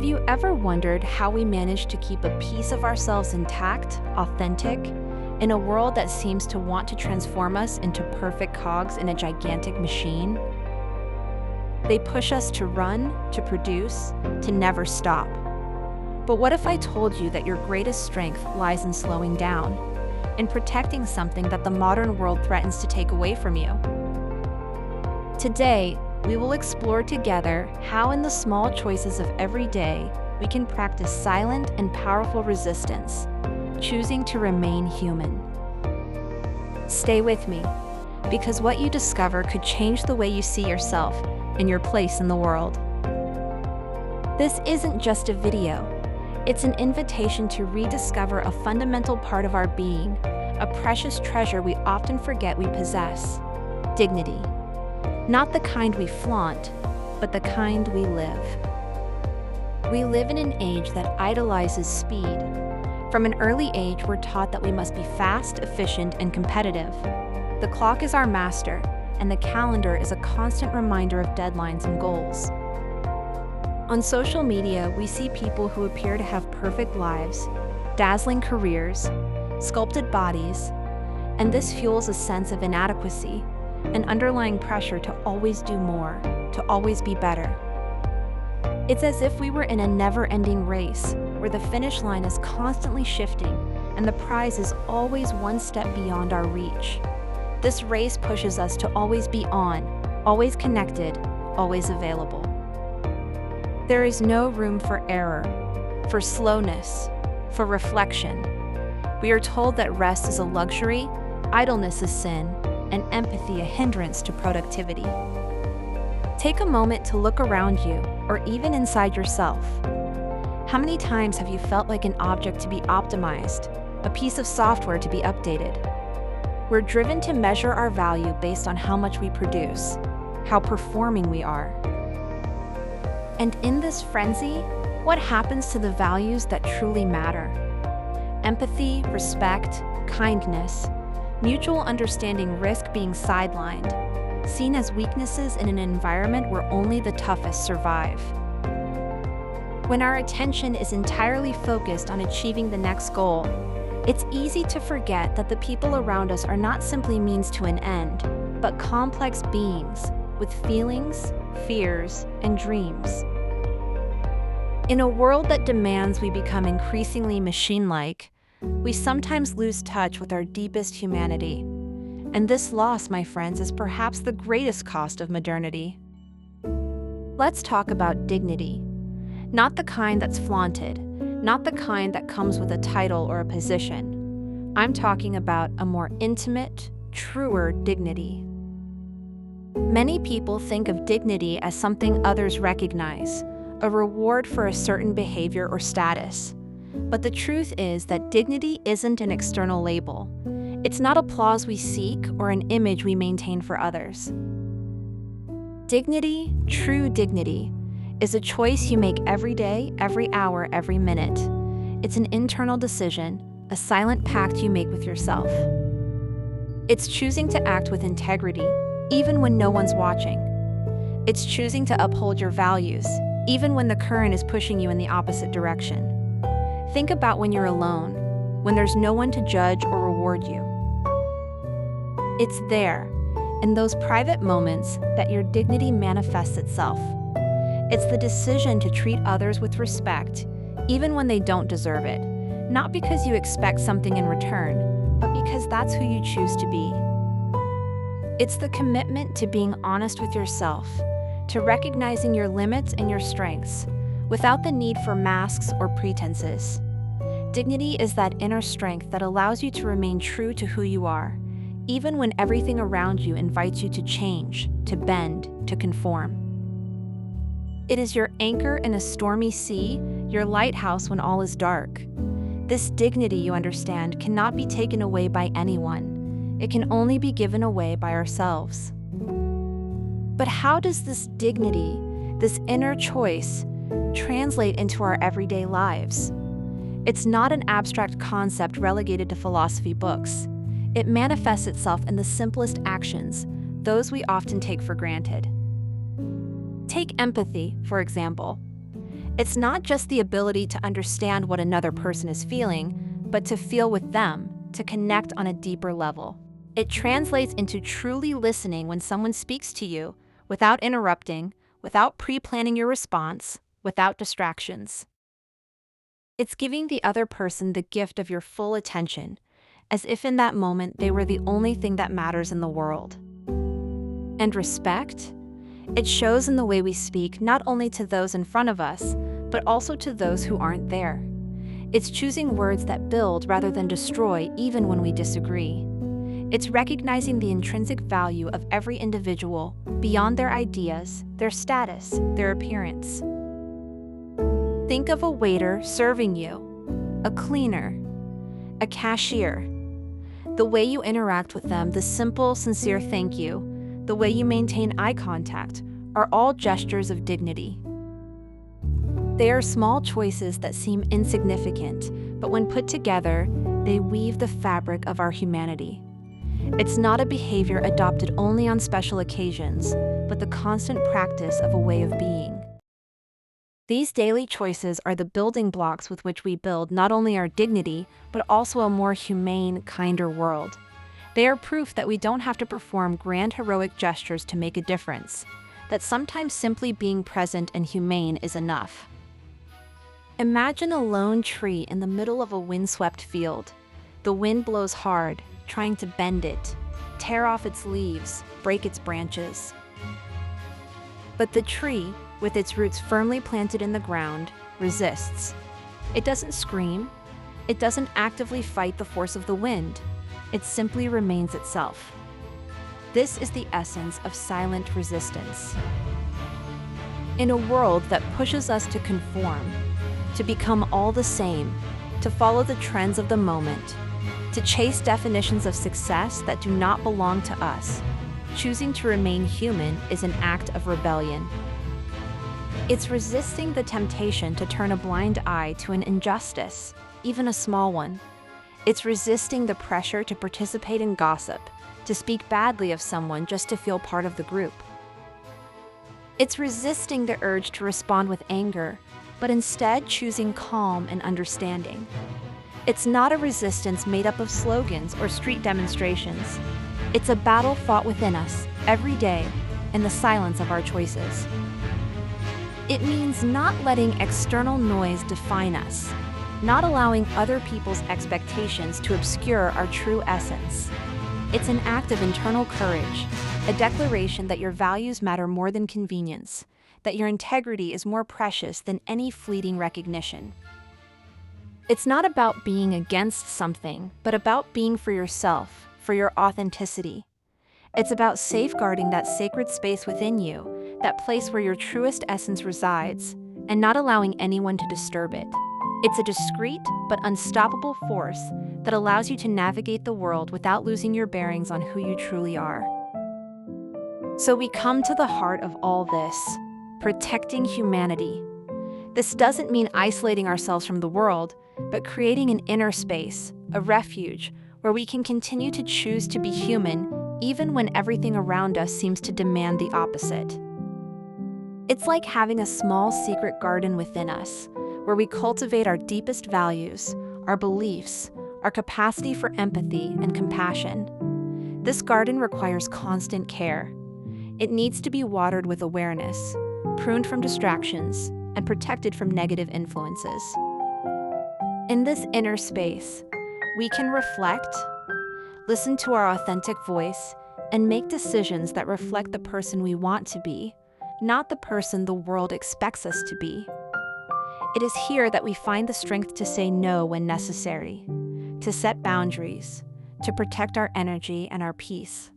Have you ever wondered how we manage to keep a piece of ourselves intact, authentic, in a world that seems to want to transform us into perfect cogs in a gigantic machine? They push us to run, to produce, to never stop. But what if I told you that your greatest strength lies in slowing down, in protecting something that the modern world threatens to take away from you? Today, we will explore together how in the small choices of every day we can practice silent and powerful resistance, choosing to remain human. Stay with me, because what you discover could change the way you see yourself and your place in the world. This isn't just a video. It's an invitation to rediscover a fundamental part of our being, a precious treasure we often forget we possess: dignity. Not the kind we flaunt, but the kind we live. We live in an age that idolizes speed. From an early age, we're taught that we must be fast, efficient, and competitive. The clock is our master, and the calendar is a constant reminder of deadlines and goals. On social media, we see people who appear to have perfect lives, dazzling careers, sculpted bodies, and this fuels a sense of inadequacy, an underlying pressure to always do more, to always be better. It's as if we were in a never-ending race, where the finish line is constantly shifting, and the prize is always one step beyond our reach. This race pushes us to always be on, always connected, always available. There is no room for error, for slowness, for reflection. We are told that rest is a luxury, idleness is sin, and empathy a hindrance to productivity. Take a moment to look around you, or even inside yourself. How many times have you felt like an object to be optimized, a piece of software to be updated? We're driven to measure our value based on how much we produce, how performing we are. And in this frenzy, what happens to the values that truly matter? Empathy, respect, kindness, mutual understanding risk being sidelined, seen as weaknesses in an environment where only the toughest survive. When our attention is entirely focused on achieving the next goal, it's easy to forget that the people around us are not simply means to an end, but complex beings with feelings, fears, and dreams. In a world that demands we become increasingly machine-like, we sometimes lose touch with our deepest humanity. And this loss, my friends, is perhaps the greatest cost of modernity. Let's talk about dignity. Not the kind that's flaunted, not the kind that comes with a title or a position. I'm talking about a more intimate, truer dignity. Many people think of dignity as something others recognize, a reward for a certain behavior or status. But the truth is that dignity isn't an external label. It's not applause we seek or an image we maintain for others. Dignity, true dignity, is a choice you make every day, every hour, every minute. It's an internal decision, a silent pact you make with yourself. It's choosing to act with integrity, even when no one's watching. It's choosing to uphold your values, even when the current is pushing you in the opposite direction. Think about when you're alone, when there's no one to judge or reward you. It's there, in those private moments, that your dignity manifests itself. It's the decision to treat others with respect, even when they don't deserve it, not because you expect something in return, but because that's who you choose to be. It's the commitment to being honest with yourself, to recognizing your limits and your strengths, without the need for masks or pretenses. Dignity is that inner strength that allows you to remain true to who you are, even when everything around you invites you to change, to bend, to conform. It is your anchor in a stormy sea, your lighthouse when all is dark. This dignity, you understand, cannot be taken away by anyone. It can only be given away by ourselves. But how does this dignity, this inner choice, translate into our everyday lives? It's not an abstract concept relegated to philosophy books. It manifests itself in the simplest actions, those we often take for granted. Take empathy, for example. It's not just the ability to understand what another person is feeling, but to feel with them, to connect on a deeper level. It translates into truly listening when someone speaks to you, without interrupting, without pre-planning your response, without distractions. It's giving the other person the gift of your full attention, as if in that moment they were the only thing that matters in the world. And respect? It shows in the way we speak not only to those in front of us, but also to those who aren't there. It's choosing words that build rather than destroy, even when we disagree. It's recognizing the intrinsic value of every individual, beyond their ideas, their status, their appearance. Think of a waiter serving you, a cleaner, a cashier. The way you interact with them, the simple, sincere thank you, the way you maintain eye contact, are all gestures of dignity. They are small choices that seem insignificant, but when put together, they weave the fabric of our humanity. It's not a behavior adopted only on special occasions, but the constant practice of a way of being. These daily choices are the building blocks with which we build not only our dignity, but also a more humane, kinder world. They are proof that we don't have to perform grand heroic gestures to make a difference, that sometimes simply being present and humane is enough. Imagine a lone tree in the middle of a windswept field. The wind blows hard, trying to bend it, tear off its leaves, break its branches. But the tree, with its roots firmly planted in the ground, resists. It doesn't scream. It doesn't actively fight the force of the wind. It simply remains itself. This is the essence of silent resistance. In a world that pushes us to conform, to become all the same, to follow the trends of the moment, to chase definitions of success that do not belong to us, choosing to remain human is an act of rebellion. It's resisting the temptation to turn a blind eye to an injustice, even a small one. It's resisting the pressure to participate in gossip, to speak badly of someone just to feel part of the group. It's resisting the urge to respond with anger, but instead choosing calm and understanding. It's not a resistance made up of slogans or street demonstrations. It's a battle fought within us, every day, in the silence of our choices. It means not letting external noise define us, not allowing other people's expectations to obscure our true essence. It's an act of internal courage, a declaration that your values matter more than convenience, that your integrity is more precious than any fleeting recognition. It's not about being against something, but about being for yourself, for your authenticity. It's about safeguarding that sacred space within you, that place where your truest essence resides, and not allowing anyone to disturb it. It's a discreet but unstoppable force that allows you to navigate the world without losing your bearings on who you truly are. So we come to the heart of all this, protecting humanity. This doesn't mean isolating ourselves from the world, but creating an inner space, a refuge, where we can continue to choose to be human even when everything around us seems to demand the opposite. It's like having a small secret garden within us, where we cultivate our deepest values, our beliefs, our capacity for empathy and compassion. This garden requires constant care. It needs to be watered with awareness, pruned from distractions, and protected from negative influences. In this inner space, we can reflect, listen to our authentic voice, and make decisions that reflect the person we want to be, not the person the world expects us to be. It is here that we find the strength to say no when necessary, to set boundaries, to protect our energy and our peace.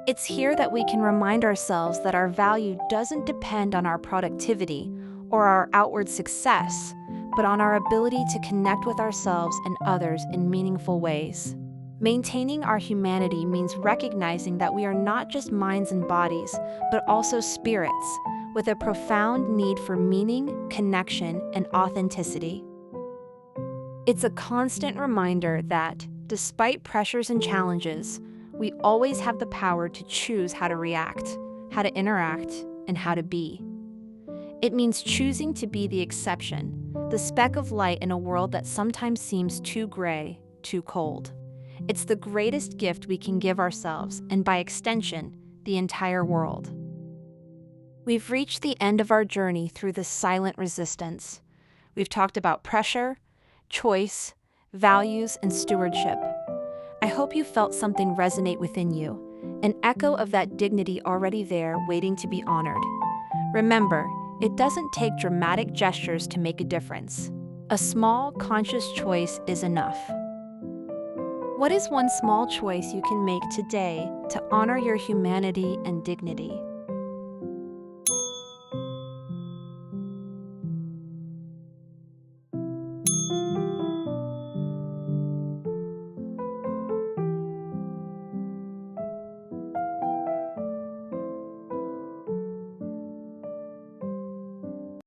It's here that we can remind ourselves that our value doesn't depend on our productivity or our outward success, but on our ability to connect with ourselves and others in meaningful ways. Maintaining our humanity means recognizing that we are not just minds and bodies, but also spirits, with a profound need for meaning, connection, and authenticity. It's a constant reminder that, despite pressures and challenges, we always have the power to choose how to react, how to interact, and how to be. It means choosing to be the exception, the speck of light in a world that sometimes seems too gray, too cold. It's the greatest gift we can give ourselves, and by extension, the entire world. We've reached the end of our journey through this silent resistance. We've talked about pressure, choice, values, and stewardship. I hope you felt something resonate within you, an echo of that dignity already there waiting to be honored. Remember, it doesn't take dramatic gestures to make a difference. A small, conscious choice is enough. What is one small choice you can make today to honor your humanity and dignity?